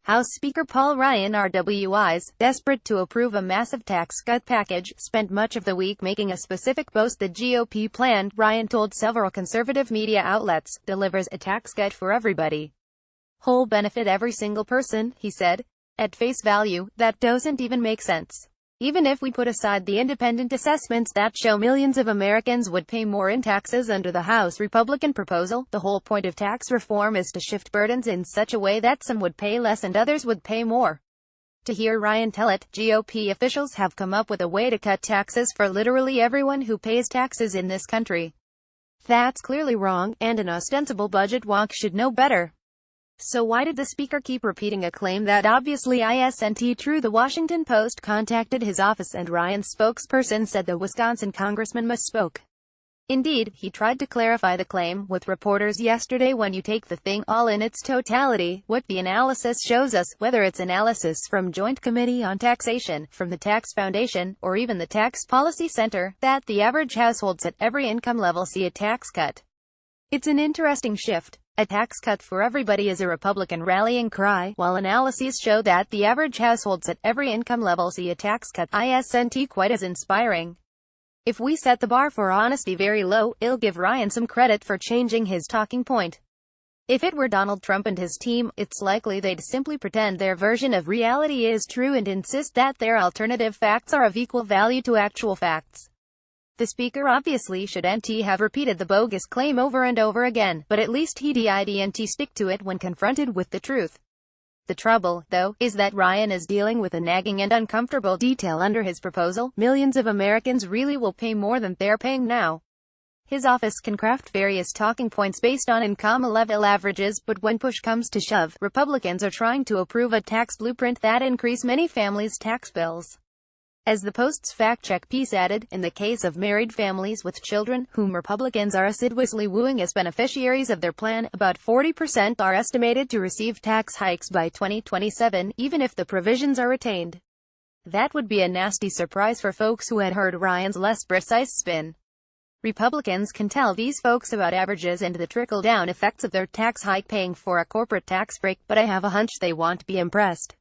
House Speaker Paul Ryan RWis, desperate to approve a massive tax cut package, spent much of the week making a specific boast the GOP planned. Ryan told several conservative media outlets, delivers a tax cut for everybody. Whole benefit every single person, he said. At face value, that doesn't even make sense. Even if we put aside the independent assessments that show millions of Americans would pay more in taxes under the House Republican proposal, the whole point of tax reform is to shift burdens in such a way that some would pay less and others would pay more. To hear Ryan tell it, GOP officials have come up with a way to cut taxes for literally everyone who pays taxes in this country. That's clearly wrong, and an ostensible budget wonk should know better. So why did the speaker keep repeating a claim that obviously isn't true? The Washington Post contacted his office and Ryan's spokesperson said the Wisconsin congressman misspoke. Indeed, he tried to clarify the claim with reporters yesterday. When you take the thing all in its totality, what the analysis shows us, whether it's analysis from Joint Committee on Taxation, from the Tax Foundation, or even the Tax Policy Center, that the average households at every income level see a tax cut. It's an interesting shift. A tax cut for everybody is a Republican rallying cry, while analyses show that the average households at every income level see a tax cut isn't quite as inspiring. If we set the bar for honesty very low, it'll give Ryan some credit for changing his talking point. If it were Donald Trump and his team, it's likely they'd simply pretend their version of reality is true and insist that their alternative facts are of equal value to actual facts. The speaker obviously shouldn't have repeated the bogus claim over and over again, but at least he didn't stick to it when confronted with the truth. The trouble, though, is that Ryan is dealing with a nagging and uncomfortable detail under his proposal. Millions of Americans really will pay more than they're paying now. His office can craft various talking points based on income level averages, but when push comes to shove, Republicans are trying to approve a tax blueprint that increase many families' tax bills. As the Post's fact-check piece added, in the case of married families with children, whom Republicans are assiduously wooing as beneficiaries of their plan, about 40% are estimated to receive tax hikes by 2027, even if the provisions are retained. That would be a nasty surprise for folks who had heard Ryan's less precise spin. Republicans can tell these folks about averages and the trickle-down effects of their tax hike paying for a corporate tax break, but I have a hunch they won't be impressed.